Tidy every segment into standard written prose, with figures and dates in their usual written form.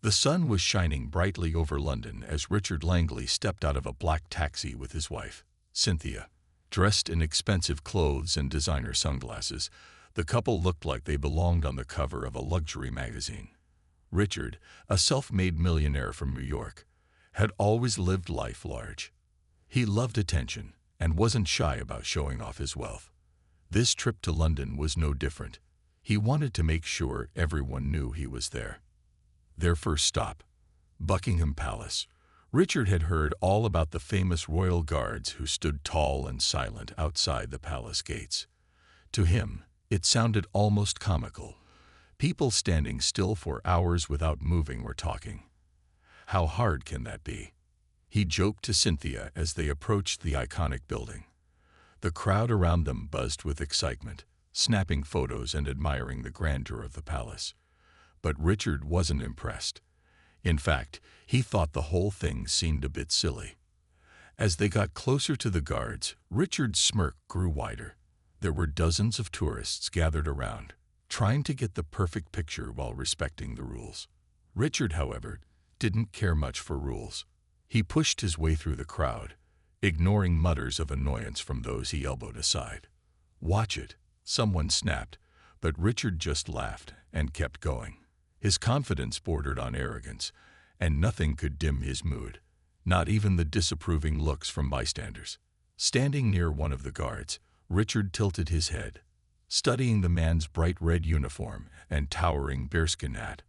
The sun was shining brightly over London as Richard Langley stepped out of a black taxi with his wife, Cynthia. Dressed in expensive clothes and designer sunglasses, the couple looked like they belonged on the cover of a luxury magazine. Richard, a self-made millionaire from New York, had always lived life large. He loved attention and wasn't shy about showing off his wealth. This trip to London was no different. He wanted to make sure everyone knew he was there. Their first stop, Buckingham Palace. Richard had heard all about the famous royal guards who stood tall and silent outside the palace gates. To him, it sounded almost comical. People standing still for hours without moving or talking. How hard can that be? He joked to Cynthia as they approached the iconic building. The crowd around them buzzed with excitement, snapping photos and admiring the grandeur of the palace. But Richard wasn't impressed. In fact, he thought the whole thing seemed a bit silly. As they got closer to the guards, Richard's smirk grew wider. There were dozens of tourists gathered around, trying to get the perfect picture while respecting the rules. Richard, however, didn't care much for rules. He pushed his way through the crowd, ignoring mutters of annoyance from those he elbowed aside. "Watch it," someone snapped, but Richard just laughed and kept going. His confidence bordered on arrogance, and nothing could dim his mood, not even the disapproving looks from bystanders. Standing near one of the guards, Richard tilted his head, studying the man's bright red uniform and towering bearskin hat.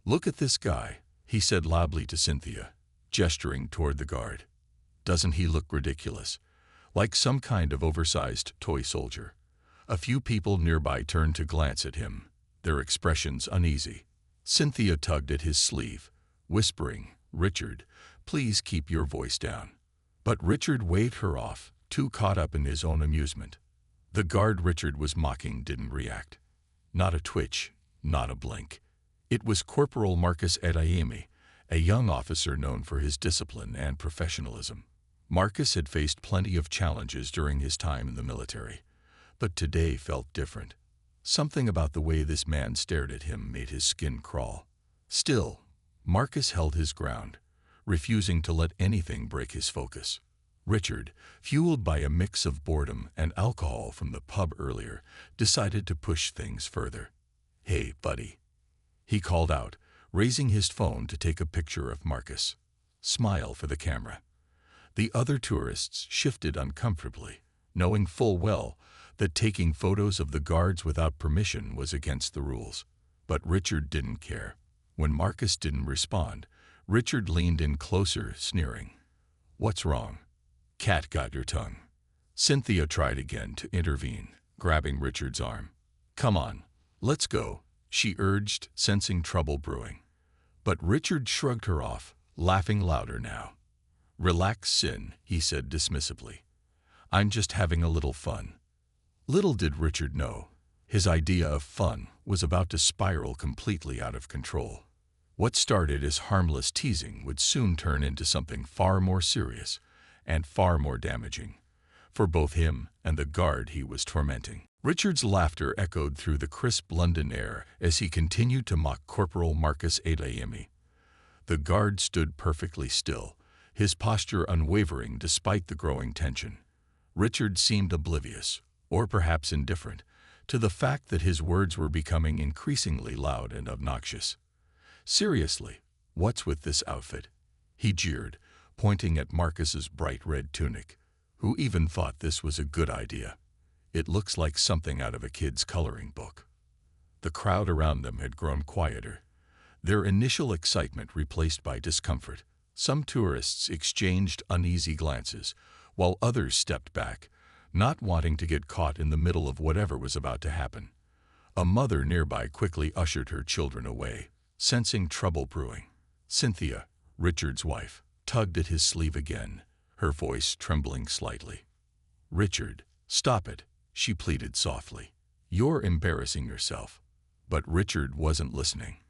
"Look at this guy," he said loudly to Cynthia, gesturing toward the guard. "Doesn't he look ridiculous? Like some kind of oversized toy soldier." A few people nearby turned to glance at him, their expressions uneasy. Cynthia tugged at his sleeve, whispering, "Richard, please keep your voice down." But Richard waved her off, too caught up in his own amusement. The guard Richard was mocking didn't react. Not a twitch, not a blink. It was Corporal Marcus Adayemi, a young officer known for his discipline and professionalism. Marcus had faced plenty of challenges during his time in the military, but today felt different. Something about the way this man stared at him made his skin crawl. Still, Marcus held his ground, refusing to let anything break his focus. Richard, fueled by a mix of boredom and alcohol from the pub earlier, decided to push things further. "Hey, buddy," he called out, raising his phone to take a picture of Marcus. "Smile for the camera." The other tourists shifted uncomfortably, knowing full well that taking photos of the guards without permission was against the rules. But Richard didn't care. When Marcus didn't respond, Richard leaned in closer, sneering. "What's wrong? Cat got your tongue." Cynthia tried again to intervene, grabbing Richard's arm. "Come on, let's go," she urged, sensing trouble brewing. But Richard shrugged her off, laughing louder now. "Relax, Cyn," he said dismissively. "I'm just having a little fun." Little did Richard know, his idea of fun was about to spiral completely out of control. What started as harmless teasing would soon turn into something far more serious and far more damaging, for both him and the guard he was tormenting. Richard's laughter echoed through the crisp London air as he continued to mock Corporal Marcus Adayemi. The guard stood perfectly still, his posture unwavering despite the growing tension. Richard seemed oblivious, or perhaps indifferent, to the fact that his words were becoming increasingly loud and obnoxious. "Seriously, what's with this outfit?" he jeered, pointing at Marcus's bright red tunic. "Who even thought this was a good idea? It looks like something out of a kid's coloring book." The crowd around them had grown quieter, their initial excitement replaced by discomfort. Some tourists exchanged uneasy glances, while others stepped back, not wanting to get caught in the middle of whatever was about to happen. A mother nearby quickly ushered her children away, sensing trouble brewing. Cynthia, Richard's wife, tugged at his sleeve again, her voice trembling slightly. "Richard, stop it," she pleaded softly. "You're embarrassing yourself." But Richard wasn't listening.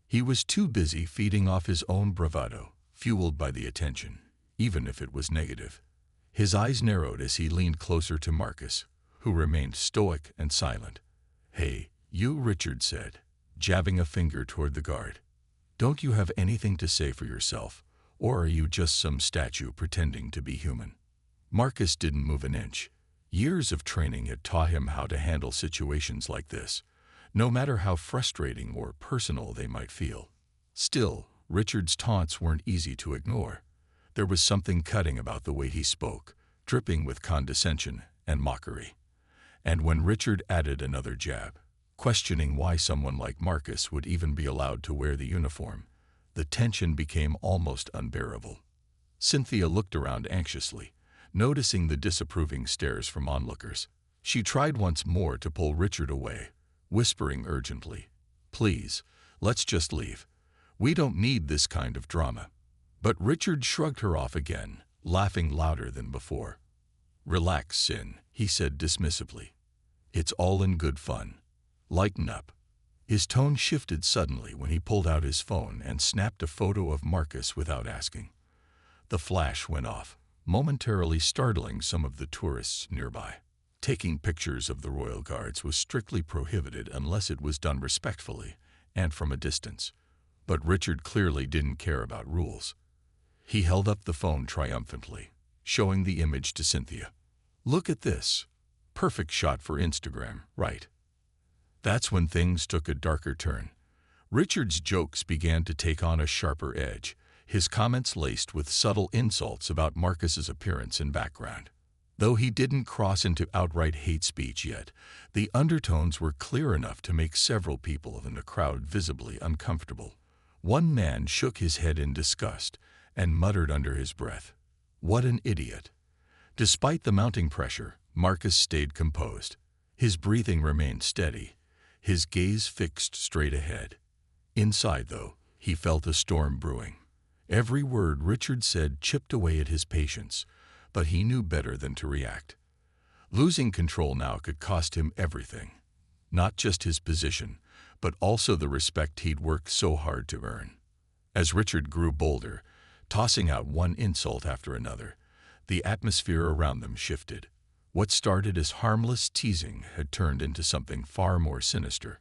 He was too busy feeding off his own bravado, fueled by the attention, even if it was negative. His eyes narrowed as he leaned closer to Marcus, who remained stoic and silent. "Hey, you," Richard said, jabbing a finger toward the guard. Don't you have anything to say for yourself, or are you just some statue pretending to be human? Marcus didn't move an inch. Years of training had taught him how to handle situations like this, no matter how frustrating or personal they might feel. Still, Richard's taunts weren't easy to ignore. There was something cutting about the way he spoke, dripping with condescension and mockery. And when Richard added another jab, questioning why someone like Marcus would even be allowed to wear the uniform, the tension became almost unbearable. Cynthia looked around anxiously, noticing the disapproving stares from onlookers. She tried once more to pull Richard away, whispering urgently, "Please, let's just leave. We don't need this kind of drama." But Richard shrugged her off again, laughing louder than before. "Relax, Sin," he said dismissively. "It's all in good fun. Lighten up." His tone shifted suddenly when he pulled out his phone and snapped a photo of Marcus without asking. The flash went off, momentarily startling some of the tourists nearby. Taking pictures of the royal guards was strictly prohibited unless it was done respectfully and from a distance. But Richard clearly didn't care about rules. He held up the phone triumphantly, showing the image to Cynthia. "Look at this. Perfect shot for Instagram, right?" That's when things took a darker turn. Richard's jokes began to take on a sharper edge, his comments laced with subtle insults about Marcus's appearance and background. Though he didn't cross into outright hate speech yet, the undertones were clear enough to make several people in the crowd visibly uncomfortable. One man shook his head in disgust and muttered under his breath, "What an idiot." Despite the mounting pressure, Marcus stayed composed. His breathing remained steady, his gaze fixed straight ahead. Inside, though, he felt a storm brewing. Every word Richard said chipped away at his patience, but he knew better than to react. Losing control now could cost him everything. Not just his position, but also the respect he'd worked so hard to earn. As Richard grew bolder, tossing out one insult after another, the atmosphere around them shifted. What started as harmless teasing had turned into something far more sinister.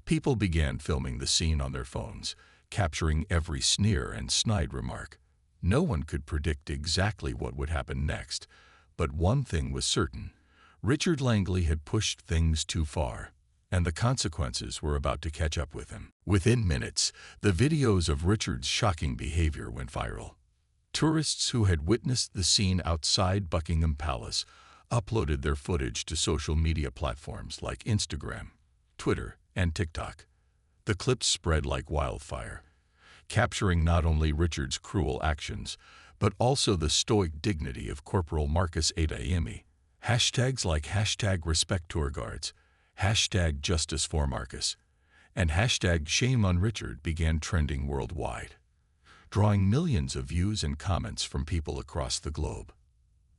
People began filming the scene on their phones, capturing every sneer and snide remark. No one could predict exactly what would happen next, but one thing was certain. Richard Langley had pushed things too far, and the consequences were about to catch up with him. Within minutes, the videos of Richard's shocking behavior went viral. Tourists who had witnessed the scene outside Buckingham Palace uploaded their footage to social media platforms like Instagram, Twitter, and TikTok. The clips spread like wildfire, capturing not only Richard's cruel actions, but also the stoic dignity of Corporal Marcus Adeyemi. Hashtags like #RespectTourGuards, #JusticeForMarcus, and #ShameOnRichard began trending worldwide, drawing millions of views and comments from people across the globe.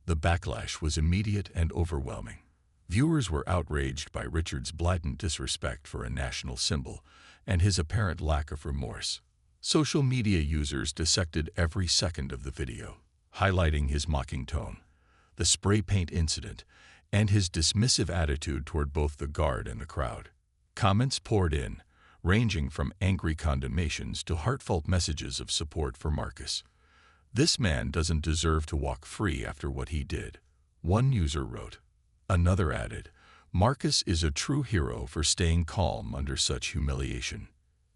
The backlash was immediate and overwhelming. Viewers were outraged by Richard's blatant disrespect for a national symbol and his apparent lack of remorse. Social media users dissected every second of the video, highlighting his mocking tone, the spray paint incident, and his dismissive attitude toward both the guard and the crowd. Comments poured in, ranging from angry condemnations to heartfelt messages of support for Marcus. "This man doesn't deserve to walk free after what he did," one user wrote. Another added, "Marcus is a true hero for staying calm under such humiliation."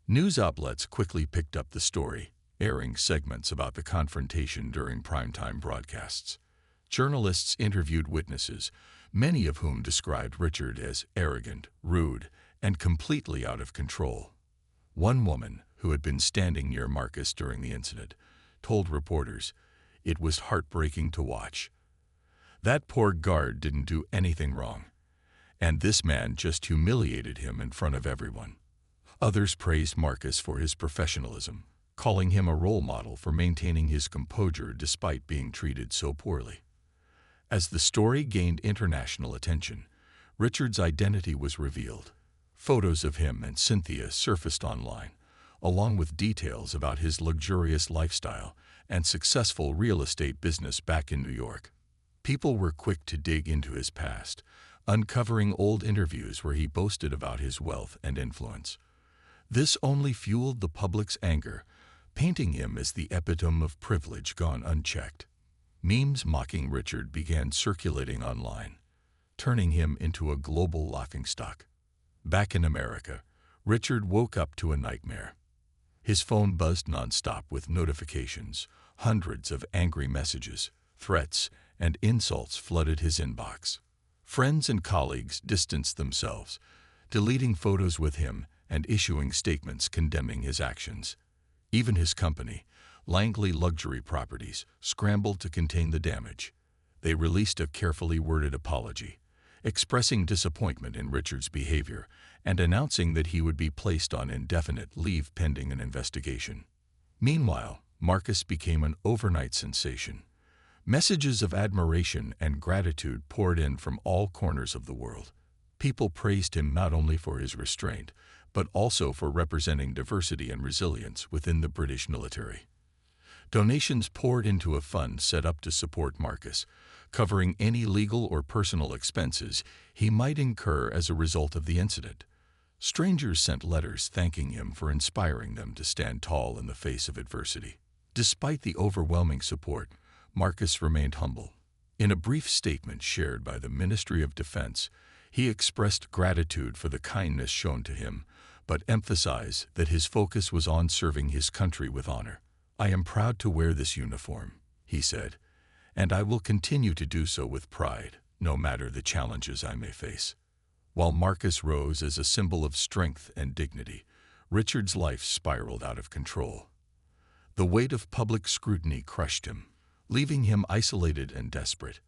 News outlets quickly picked up the story, airing segments about the confrontation during primetime broadcasts. Journalists interviewed witnesses, many of whom described Richard as arrogant, rude, and completely out of control. One woman, who had been standing near Marcus during the incident, told reporters, "It was heartbreaking to watch. That poor guard didn't do anything wrong, and this man just humiliated him in front of everyone." Others praised Marcus for his professionalism, calling him a role model for maintaining his composure despite being treated so poorly. As the story gained international attention, Richard's identity was revealed. Photos of him and Cynthia surfaced online, along with details about his luxurious lifestyle and successful real estate business back in New York. People were quick to dig into his past, uncovering old interviews where he boasted about his wealth and influence. This only fueled the public's anger, painting him as the epitome of privilege gone unchecked. Memes mocking Richard began circulating online, turning him into a global laughingstock. Back in America, Richard woke up to a nightmare. His phone buzzed nonstop with notifications. Hundreds of angry messages, threats, and insults flooded his inbox. Friends and colleagues distanced themselves, deleting photos with him and issuing statements condemning his actions. Even his company, Langley Luxury Properties, scrambled to contain the damage. They released a carefully worded apology, expressing disappointment in Richard's behavior and announcing that he would be placed on indefinite leave pending an investigation. Meanwhile, Marcus became an overnight sensation. Messages of admiration and gratitude poured in from all corners of the world. People praised him not only for his restraint, but also for representing diversity and resilience within the British military. Donations poured into a fund set up to support Marcus, covering any legal or personal expenses he might incur as a result of the incident. Strangers sent letters thanking him for inspiring them to stand tall in the face of adversity. Despite the overwhelming support, Marcus remained humble. In a brief statement shared by the Ministry of Defense, he expressed gratitude for the kindness shown to him, but emphasized that his focus was on serving his country with honor. "I am proud to wear this uniform," he said, "and I will continue to do so with pride, no matter the challenges I may face." While Marcus rose as a symbol of strength and dignity, Richard's life spiraled out of control. The weight of public scrutiny crushed him, leaving him isolated and desperate.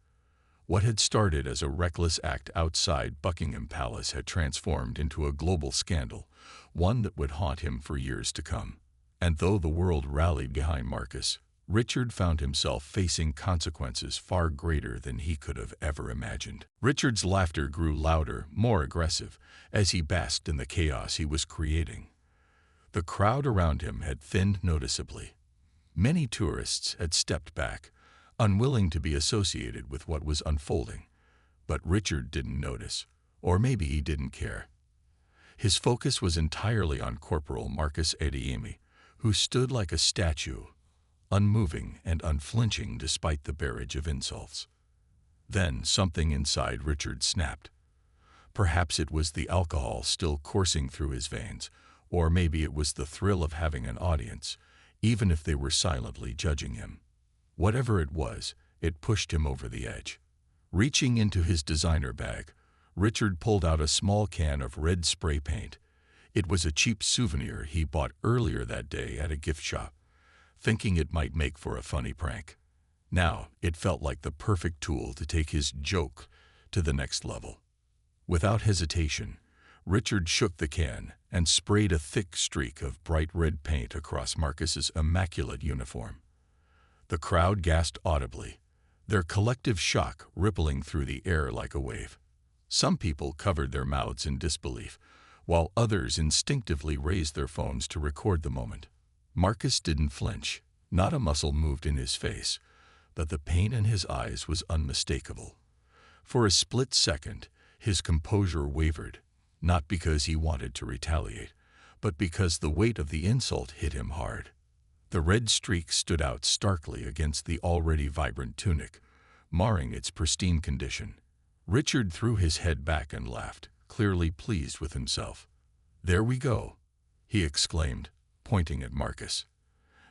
What had started as a reckless act outside Buckingham Palace had transformed into a global scandal, one that would haunt him for years to come. And though the world rallied behind Marcus, Richard found himself facing consequences far greater than he could have ever imagined. Richard's laughter grew louder, more aggressive, as he basked in the chaos he was creating. The crowd around him had thinned noticeably. Many tourists had stepped back, unwilling to be associated with what was unfolding. But Richard didn't notice, or maybe he didn't care. His focus was entirely on Corporal Marcus Adeyemi, who stood like a statue, unmoving and unflinching despite the barrage of insults. Then something inside Richard snapped. Perhaps it was the alcohol still coursing through his veins, or maybe it was the thrill of having an audience, even if they were silently judging him. Whatever it was, it pushed him over the edge. Reaching into his designer bag, Richard pulled out a small can of red spray paint. It was a cheap souvenir he bought earlier that day at a gift shop, thinking it might make for a funny prank. Now, it felt like the perfect tool to take his joke to the next level. Without hesitation, Richard shook the can and sprayed a thick streak of bright red paint across Marcus's immaculate uniform. The crowd gasped audibly, their collective shock rippling through the air like a wave. Some people covered their mouths in disbelief, while others instinctively raised their phones to record the moment. Marcus didn't flinch. Not a muscle moved in his face, but the pain in his eyes was unmistakable. For a split second, his composure wavered, not because he wanted to retaliate, but because the weight of the insult hit him hard. The red streak stood out starkly against the already vibrant tunic, marring its pristine condition. Richard threw his head back and laughed, clearly pleased with himself. "There we go," he exclaimed, pointing at Marcus.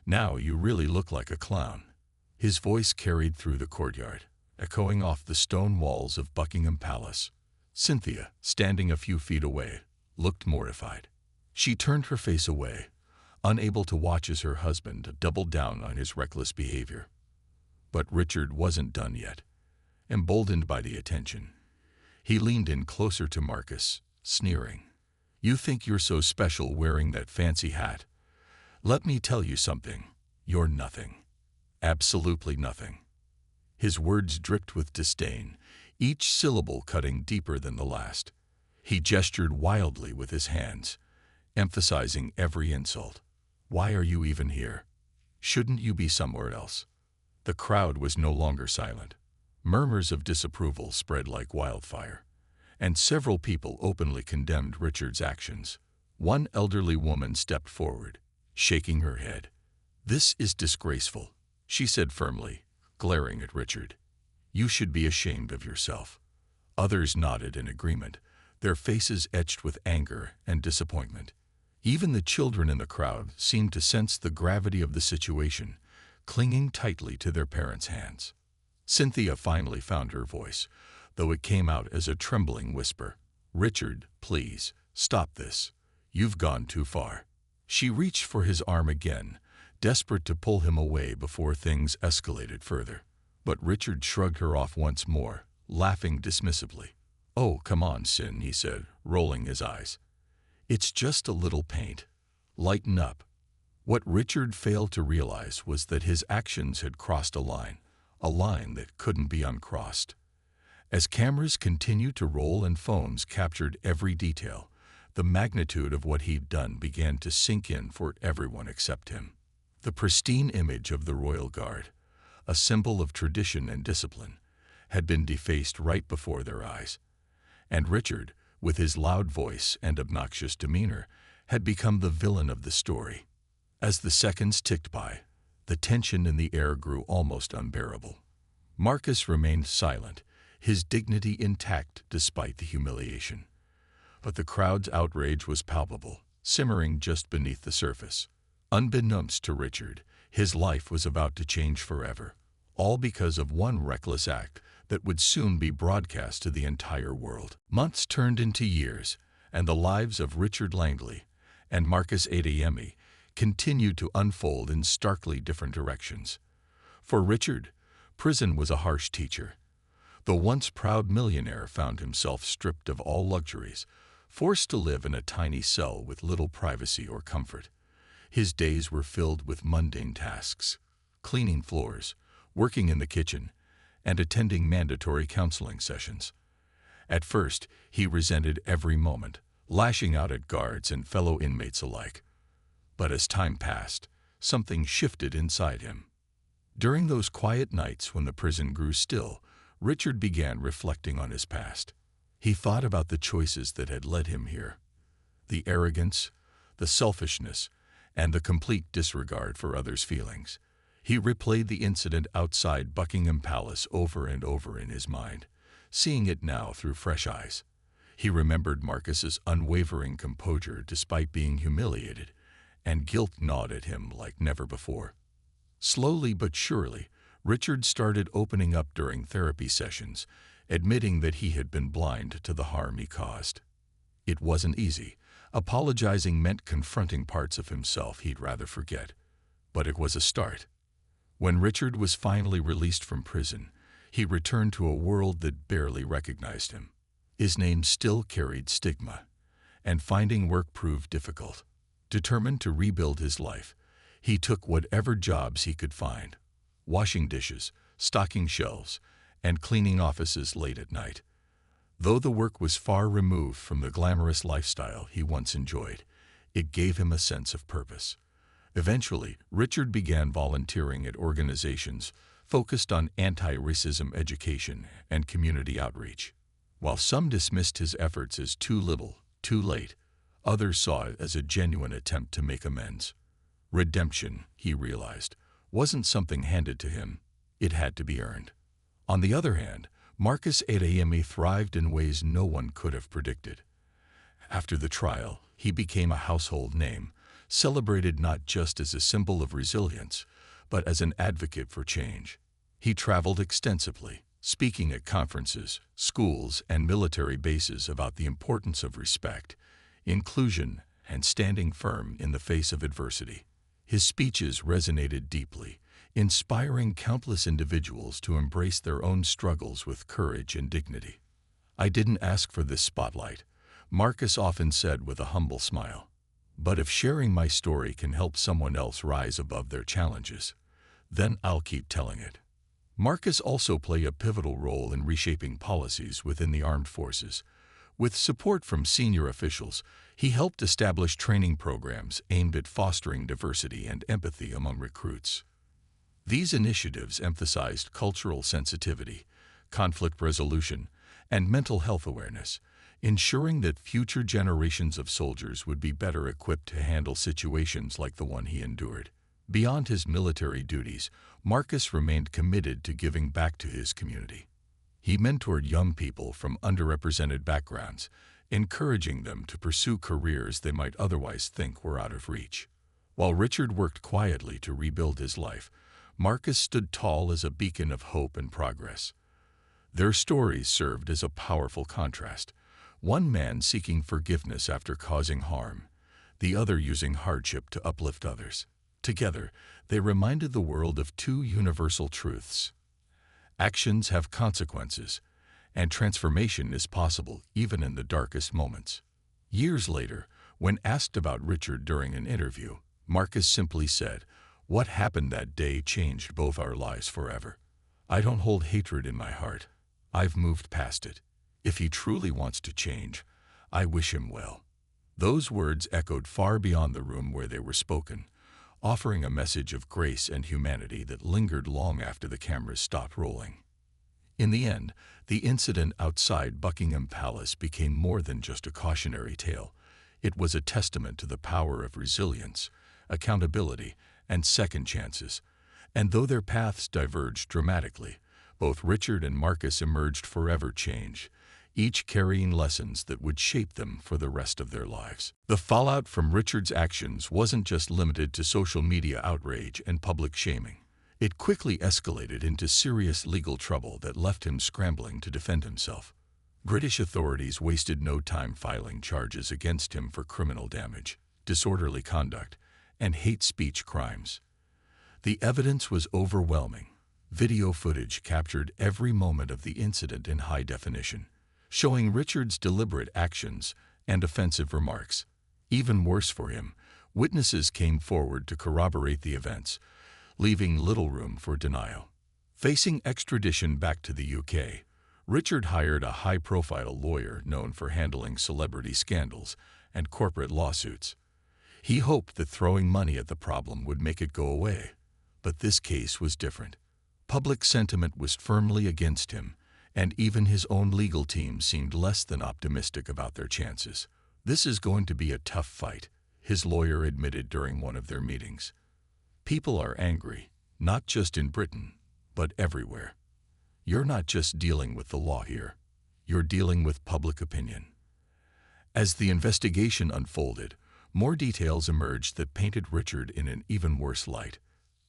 "Now you really look like a clown." His voice carried through the courtyard, echoing off the stone walls of Buckingham Palace. Cynthia, standing a few feet away, looked mortified. She turned her face away, unable to watch as her husband doubled down on his reckless behavior. But Richard wasn't done yet. Emboldened by the attention, he leaned in closer to Marcus, sneering. "You think you're so special wearing that fancy hat? Let me tell you something. You're nothing. Absolutely nothing." His words dripped with disdain, each syllable cutting deeper than the last. He gestured wildly with his hands, emphasizing every insult. "Why are you even here? Shouldn't you be somewhere else?" The crowd was no longer silent. Murmurs of disapproval spread like wildfire, and several people openly condemned Richard's actions. One elderly woman stepped forward, shaking her head. "This is disgraceful," she said firmly, glaring at Richard. "You should be ashamed of yourself." Others nodded in agreement, their faces etched with anger and disappointment. Even the children in the crowd seemed to sense the gravity of the situation, clinging tightly to their parents' hands. Cynthia finally found her voice, though it came out as a trembling whisper. "Richard, please, stop this. You've gone too far." She reached for his arm again, desperate to pull him away before things escalated further. But Richard shrugged her off once more, laughing dismissively. "Oh, come on, Sin," he said, rolling his eyes. "It's just a little paint. Lighten up." What Richard failed to realize was that his actions had crossed a line that couldn't be uncrossed. As cameras continued to roll and phones captured every detail, the magnitude of what he'd done began to sink in for everyone except him. The pristine image of the Royal Guard, a symbol of tradition and discipline, had been defaced right before their eyes. And Richard, with his loud voice and obnoxious demeanor, had become the villain of the story. As the seconds ticked by, the tension in the air grew almost unbearable. Marcus remained silent, his dignity intact despite the humiliation. But the crowd's outrage was palpable, simmering just beneath the surface. Unbeknownst to Richard, his life was about to change forever, all because of one reckless act that would soon be broadcast to the entire world. Months turned into years, and the lives of Richard Langley and Marcus Adeyemi continued to unfold in starkly different directions. For Richard, prison was a harsh teacher. The once proud millionaire found himself stripped of all luxuries, forced to live in a tiny cell with little privacy or comfort. His days were filled with mundane tasks: cleaning floors, working in the kitchen, and attending mandatory counseling sessions. At first, he resented every moment, lashing out at guards and fellow inmates alike. But as time passed, something shifted inside him. During those quiet nights when the prison grew still, Richard began reflecting on his past. He thought about the choices that had led him here: the arrogance, the selfishness, and the complete disregard for others' feelings. He replayed the incident outside Buckingham Palace over and over in his mind, seeing it now through fresh eyes. He remembered Marcus's unwavering composure despite being humiliated, and guilt gnawed at him like never before. Slowly but surely, Richard started opening up during therapy sessions, admitting that he had been blind to the harm he caused. It wasn't easy. Apologizing meant confronting parts of himself he'd rather forget. But it was a start. When Richard was finally released from prison, he returned to a world that barely recognized him. His name still carried stigma, and finding work proved difficult. Determined to rebuild his life, he took whatever jobs he could find: washing dishes, stocking shelves, and cleaning offices late at night. Though the work was far removed from the glamorous lifestyle he once enjoyed, it gave him a sense of purpose. Eventually, Richard began volunteering at organizations focused on anti-racism education and community outreach. While some dismissed his efforts as too little, too late, others saw it as a genuine attempt to make amends. Redemption, he realized, wasn't something handed to him. It had to be earned. On the other hand, Marcus Adeyemi thrived in ways no one could have predicted. After the trial, he became a household name, celebrated not just as a symbol of resilience, but as an advocate for change. He traveled extensively, speaking at conferences, schools, and military bases about the importance of respect, inclusion, and standing firm in the face of adversity. His speeches resonated deeply, inspiring countless individuals to embrace their own struggles with courage and dignity. "I didn't ask for this spotlight," Marcus often said with a humble smile. "But if sharing my story can help someone else rise above their challenges, then I'll keep telling it." Marcus also played a pivotal role in reshaping policies within the armed forces. With support from senior officials, he helped establish training programs aimed at fostering diversity and empathy among recruits. These initiatives emphasized cultural sensitivity, conflict resolution, and mental health awareness, ensuring that future generations of soldiers would be better equipped to handle situations like the one he endured. Beyond his military duties, Marcus remained committed to giving back to his community. He mentored young people from underrepresented backgrounds, encouraging them to pursue careers they might otherwise think were out of reach. While Richard worked quietly to rebuild his life, Marcus stood tall as a beacon of hope and progress. Their stories served as a powerful contrast, one man seeking forgiveness after causing harm, the other using hardship to uplift others. Together, they reminded the world of two universal truths. Actions have consequences, and transformation is possible even in the darkest moments. Years later, when asked about Richard during an interview, Marcus simply said, "What happened that day changed both our lives forever. I don't hold hatred in my heart. I've moved past it. If he truly wants to change, I wish him well." Those words echoed far beyond the room where they were spoken, offering a message of grace and humanity that lingered long after the cameras stopped rolling. In the end, the incident outside Buckingham Palace became more than just a cautionary tale. It was a testament to the power of resilience, accountability, and second chances. And though their paths diverged dramatically, both Richard and Marcus emerged forever changed, each carrying lessons that would shape them for the rest of their lives. The fallout from Richard's actions wasn't just limited to social media outrage and public shaming. It quickly escalated into serious legal trouble that left him scrambling to defend himself. British authorities wasted no time filing charges against him for criminal damage, disorderly conduct, and hate speech crimes. The evidence was overwhelming. Video footage captured every moment of the incident in high definition, showing Richard's deliberate actions and offensive remarks. Even worse for him, witnesses came forward to corroborate the events, leaving little room for denial. Facing extradition back to the UK, Richard hired a high-profile lawyer known for handling celebrity scandals and corporate lawsuits. He hoped that throwing money at the problem would make it go away. But this case was different. Public sentiment was firmly against him, and even his own legal team seemed less than optimistic about their chances. "This is going to be a tough fight," his lawyer admitted during one of their meetings. "People are angry, not just in Britain, but everywhere. You're not just dealing with the law here. You're dealing with public opinion." As the investigation unfolded, more details emerged that painted Richard in an even worse light.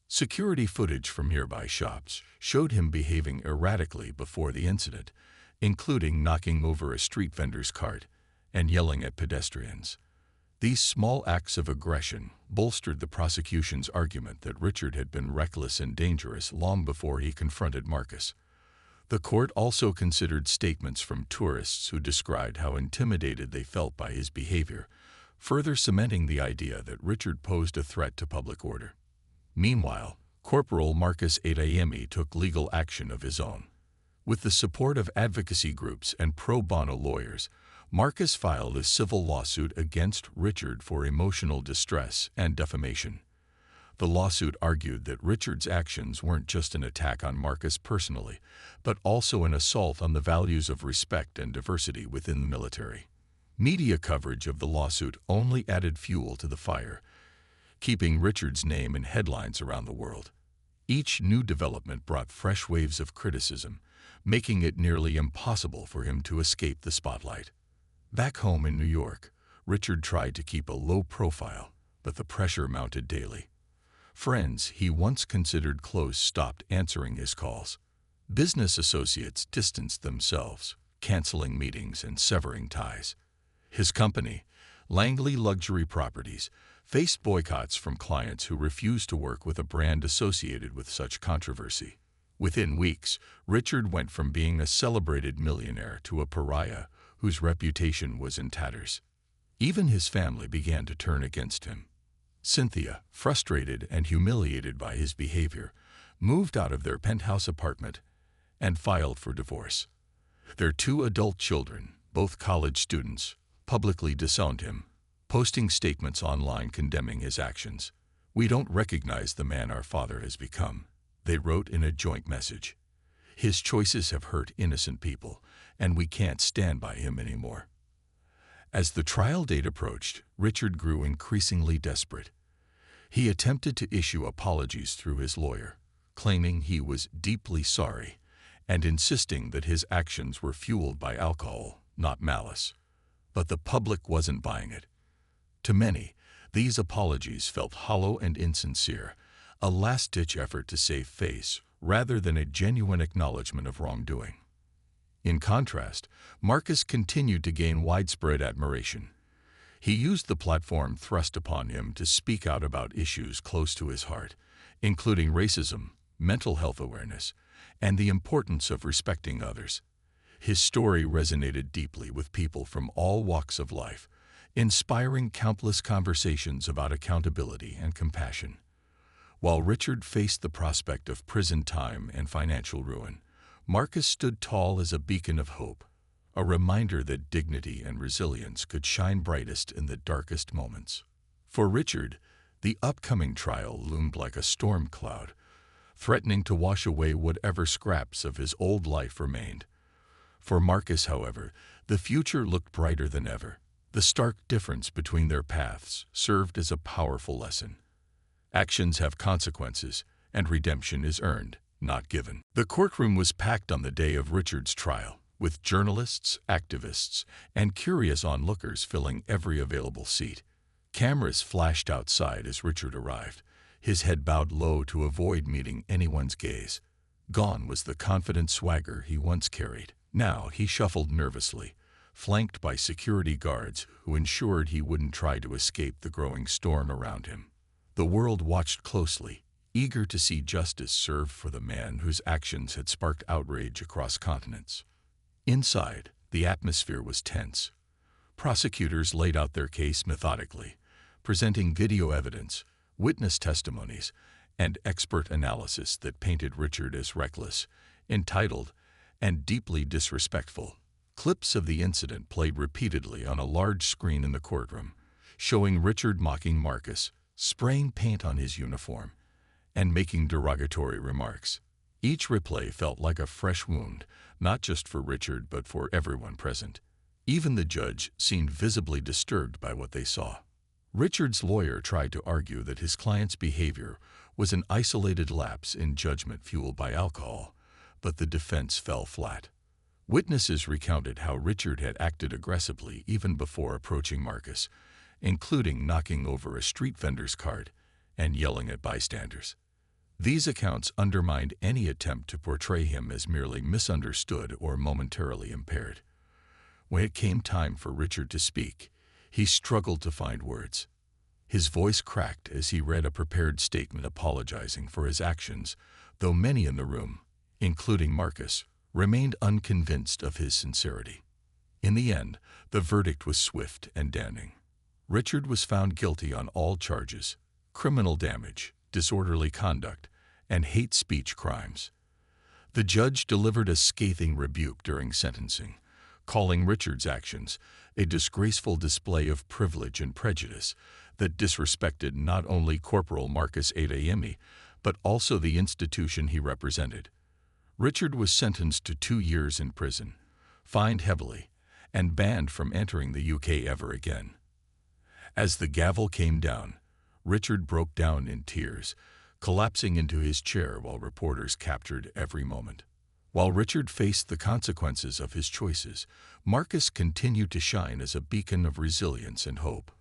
Security footage from nearby shops showed him behaving erratically before the incident, including knocking over a street vendor's cart and yelling at pedestrians. These small acts of aggression bolstered the prosecution's argument that Richard had been reckless and dangerous long before he confronted Marcus. The court also considered statements from tourists who described how intimidated they felt by his behavior, further cementing the idea that Richard posed a threat to public order. Meanwhile, Corporal Marcus Adeyemi took legal action of his own. With the support of advocacy groups and pro bono lawyers, Marcus filed a civil lawsuit against Richard for emotional distress and defamation. The lawsuit argued that Richard's actions weren't just an attack on Marcus personally, but also an assault on the values of respect and diversity within the military. Media coverage of the lawsuit only added fuel to the fire, keeping Richard's name in headlines around the world. Each new development brought fresh waves of criticism, making it nearly impossible for him to escape the spotlight. Back home in New York, Richard tried to keep a low profile, but the pressure mounted daily. Friends he once considered close stopped answering his calls. Business associates distanced themselves, canceling meetings and severing ties. His company, Langley Luxury Properties, faced boycotts from clients who refused to work with a brand associated with such controversy. Within weeks, Richard went from being a celebrated millionaire to a pariah whose reputation was in tatters. Even his family began to turn against him. Cynthia, frustrated and humiliated by his behavior, moved out of their penthouse apartment and filed for divorce. Their two adult children, both college students, publicly disowned him, posting statements online condemning his actions. "We don't recognize the man our father has become," they wrote in a joint message. "His choices have hurt innocent people, and we can't stand by him anymore." As the trial date approached, Richard grew increasingly desperate. He attempted to issue apologies through his lawyer, claiming he was deeply sorry and insisting that his actions were fueled by alcohol, not malice. But the public wasn't buying it. To many, these apologies felt hollow and insincere, a last-ditch effort to save face rather than a genuine acknowledgement of wrongdoing. In contrast, Marcus continued to gain widespread admiration. He used the platform thrust upon him to speak out about issues close to his heart, including racism, mental health awareness, and the importance of respecting others. His story resonated deeply with people from all walks of life, inspiring countless conversations about accountability and compassion. While Richard faced the prospect of prison time and financial ruin, Marcus stood tall as a beacon of hope, a reminder that dignity and resilience could shine brightest in the darkest moments. For Richard, the upcoming trial loomed like a storm cloud, threatening to wash away whatever scraps of his old life remained. For Marcus, however, the future looked brighter than ever. The stark difference between their paths served as a powerful lesson. Actions have consequences, and redemption is earned, not given. The courtroom was packed on the day of Richard's trial, with journalists, activists, and curious onlookers filling every available seat. Cameras flashed outside as Richard arrived, his head bowed low to avoid meeting anyone's gaze. Gone was the confident swagger he once carried. Now he shuffled nervously, flanked by security guards who ensured he wouldn't try to escape the growing storm around him. The world watched closely, eager to see justice served for the man whose actions had sparked outrage across continents. Inside, the atmosphere was tense. Prosecutors laid out their case methodically, presenting video evidence, witness testimonies, and expert analysis that painted Richard as reckless, entitled, and deeply disrespectful. Clips of the incident played repeatedly on a large screen in the courtroom, showing Richard mocking Marcus, spraying paint on his uniform, and making derogatory remarks. Each replay felt like a fresh wound, not just for Richard but for everyone present. Even the judge seemed visibly disturbed by what they saw. Richard's lawyer tried to argue that his client's behavior was an isolated lapse in judgment fueled by alcohol, but the defense fell flat. Witnesses recounted how Richard had acted aggressively even before approaching Marcus, including knocking over a street vendor's cart and yelling at bystanders. These accounts undermined any attempt to portray him as merely misunderstood or momentarily impaired. When it came time for Richard to speak, he struggled to find words. His voice cracked as he read a prepared statement apologizing for his actions, though many in the room, including Marcus, remained unconvinced of his sincerity. In the end, the verdict was swift and damning. Richard was found guilty on all charges: criminal damage, disorderly conduct, and hate speech crimes. The judge delivered a scathing rebuke during sentencing, calling Richard's actions a disgraceful display of privilege and prejudice that disrespected not only Corporal Marcus Adeyemi, but also the institution he represented. Richard was sentenced to 2 years in prison, fined heavily, and banned from entering the UK ever again. As the gavel came down, Richard broke down in tears, collapsing into his chair while reporters captured every moment. While Richard faced the consequences of his choices, Marcus continued to shine as a beacon of resilience and hope.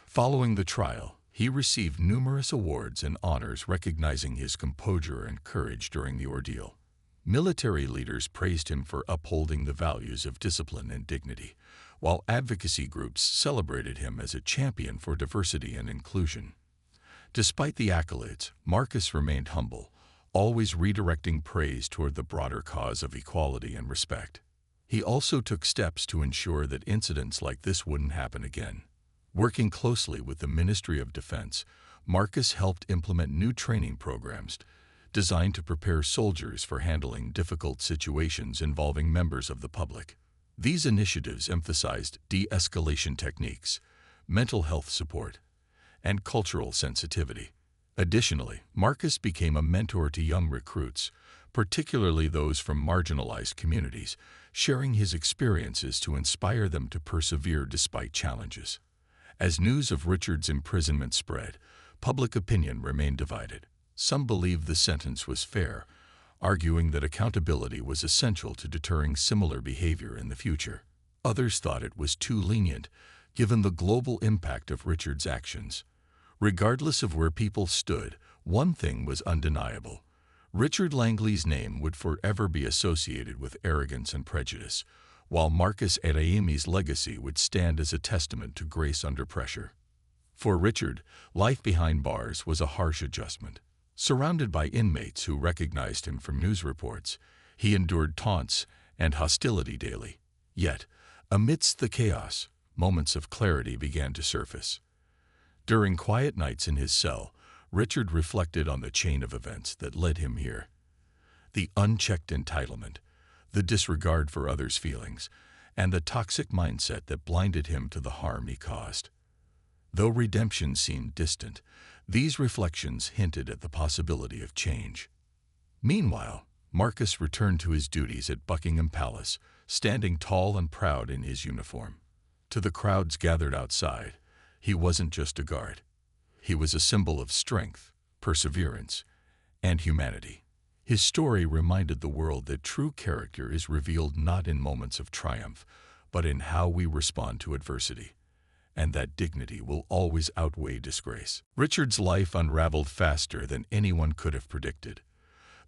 Following the trial, he received numerous awards and honors recognizing his composure and courage during the ordeal. Military leaders praised him for upholding the values of discipline and dignity, while advocacy groups celebrated him as a champion for diversity and inclusion. Despite the accolades, Marcus remained humble, always redirecting praise toward the broader cause of equality and respect. He also took steps to ensure that incidents like this wouldn't happen again. Working closely with the Ministry of Defense, Marcus helped implement new training programs designed to prepare soldiers for handling difficult situations involving members of the public. These initiatives emphasized de-escalation techniques, mental health support, and cultural sensitivity. Additionally, Marcus became a mentor to young recruits, particularly those from marginalized communities, sharing his experiences to inspire them to persevere despite challenges. As news of Richard's imprisonment spread, public opinion remained divided. Some believed the sentence was fair, arguing that accountability was essential to deterring similar behavior in the future. Others thought it was too lenient, given the global impact of Richard's actions. Regardless of where people stood, one thing was undeniable. Richard Langley's name would forever be associated with arrogance and prejudice, while Marcus Adeyemi's legacy would stand as a testament to grace under pressure. For Richard, life behind bars was a harsh adjustment. Surrounded by inmates who recognized him from news reports, he endured taunts and hostility daily. Yet, amidst the chaos, moments of clarity began to surface. During quiet nights in his cell, Richard reflected on the chain of events that led him here. The unchecked entitlement, the disregard for others' feelings, and the toxic mindset that blinded him to the harm he caused. Though redemption seemed distant, these reflections hinted at the possibility of change. Meanwhile, Marcus returned to his duties at Buckingham Palace, standing tall and proud in his uniform. To the crowds gathered outside, he wasn't just a guard. He was a symbol of strength, perseverance, and humanity. His story reminded the world that true character is revealed not in moments of triumph, but in how we respond to adversity, and that dignity will always outweigh disgrace. Richard's life unraveled faster than anyone could have predicted.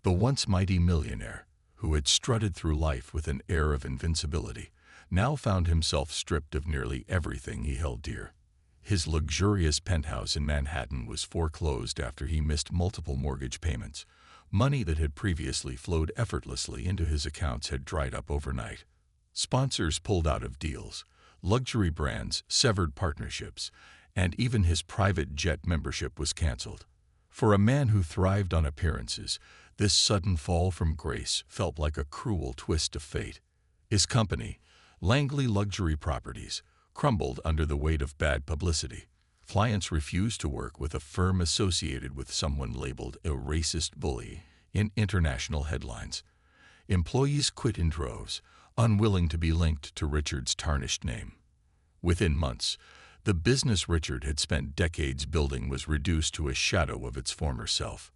The once mighty millionaire, who had strutted through life with an air of invincibility, now found himself stripped of nearly everything he held dear. His luxurious penthouse in Manhattan was foreclosed after he missed multiple mortgage payments. Money that had previously flowed effortlessly into his accounts had dried up overnight. Sponsors pulled out of deals, luxury brands severed partnerships, and even his private jet membership was canceled. For a man who thrived on appearances, this sudden fall from grace felt like a cruel twist of fate. His company, Langley Luxury Properties, crumbled under the weight of bad publicity. Clients refused to work with a firm associated with someone labeled a racist bully in international headlines. Employees quit in droves, unwilling to be linked to Richard's tarnished name. Within months, the business Richard had spent decades building was reduced to a shadow of its former self.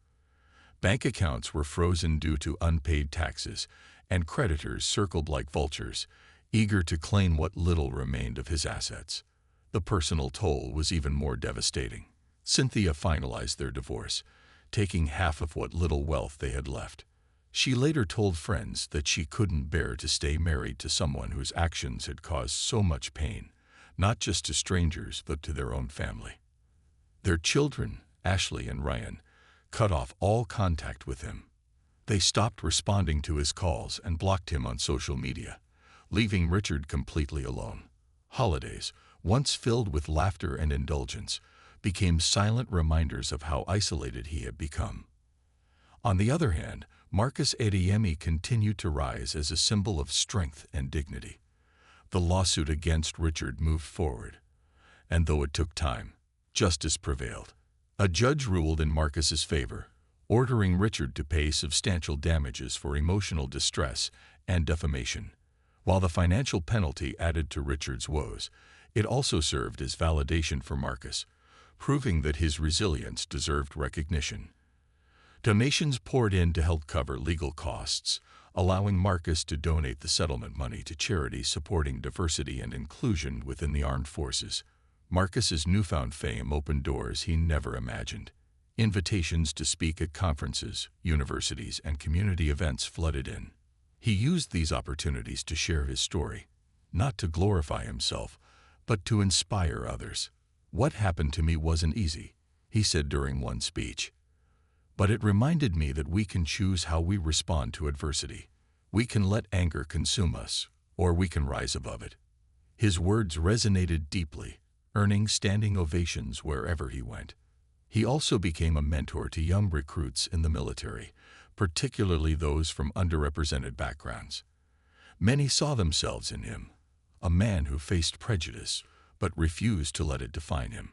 Bank accounts were frozen due to unpaid taxes, and creditors circled like vultures, eager to claim what little remained of his assets. The personal toll was even more devastating. Cynthia finalized their divorce, taking half of what little wealth they had left. She later told friends that she couldn't bear to stay married to someone whose actions had caused so much pain, not just to strangers but to their own family. Their children, Ashley and Ryan, cut off all contact with him. They stopped responding to his calls and blocked him on social media, leaving Richard completely alone. Holidays, once filled with laughter and indulgence, became silent reminders of how isolated he had become. On the other hand, Marcus Adeyemi continued to rise as a symbol of strength and dignity. The lawsuit against Richard moved forward, and though it took time, justice prevailed. A judge ruled in Marcus's favor, ordering Richard to pay substantial damages for emotional distress and defamation. While the financial penalty added to Richard's woes, it also served as validation for Marcus, proving that his resilience deserved recognition. Donations poured in to help cover legal costs, allowing Marcus to donate the settlement money to charities supporting diversity and inclusion within the armed forces. Marcus's newfound fame opened doors he never imagined. Invitations to speak at conferences, universities, and community events flooded in. He used these opportunities to share his story, not to glorify himself, but to inspire others. "What happened to me wasn't easy," he said during one speech. "But it reminded me that we can choose how we respond to adversity. We can let anger consume us, or we can rise above it." His words resonated deeply, earning standing ovations wherever he went. He also became a mentor to young recruits in the military, particularly those from underrepresented backgrounds. Many saw themselves in him, a man who faced prejudice but refused to let it define him.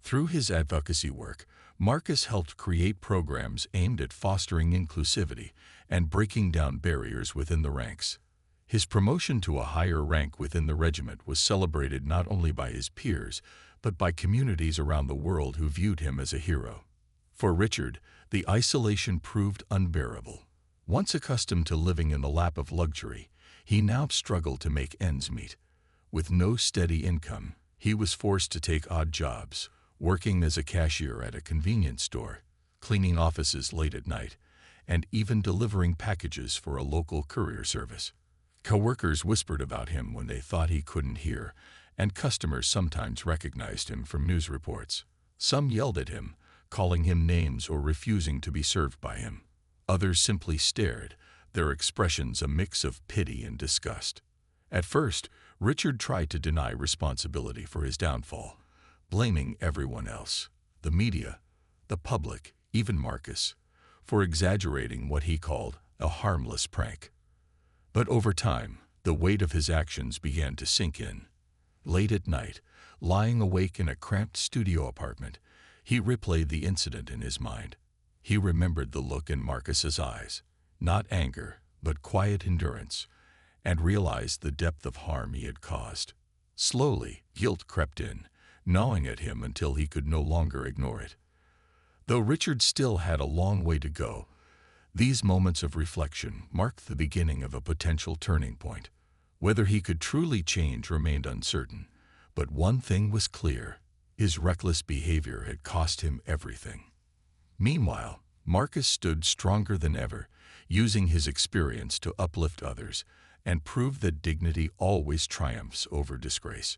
Through his advocacy work, Marcus helped create programs aimed at fostering inclusivity and breaking down barriers within the ranks. His promotion to a higher rank within the regiment was celebrated not only by his peers, but by communities around the world who viewed him as a hero. For Richard, the isolation proved unbearable. Once accustomed to living in the lap of luxury, he now struggled to make ends meet. With no steady income, he was forced to take odd jobs, working as a cashier at a convenience store, cleaning offices late at night, and even delivering packages for a local courier service. Coworkers whispered about him when they thought he couldn't hear, and customers sometimes recognized him from news reports. Some yelled at him, calling him names or refusing to be served by him. Others simply stared, their expressions a mix of pity and disgust. At first, Richard tried to deny responsibility for his downfall, blaming everyone else, the media, the public, even Marcus, for exaggerating what he called a harmless prank. But over time, the weight of his actions began to sink in. Late at night, lying awake in a cramped studio apartment, he replayed the incident in his mind. He remembered the look in Marcus's eyes, not anger, but quiet endurance, and realized the depth of harm he had caused. Slowly, guilt crept in, gnawing at him until he could no longer ignore it. Though Richard still had a long way to go, these moments of reflection marked the beginning of a potential turning point. Whether he could truly change remained uncertain, but one thing was clear: his reckless behavior had cost him everything. Meanwhile, Marcus stood stronger than ever, using his experience to uplift others and prove that dignity always triumphs over disgrace.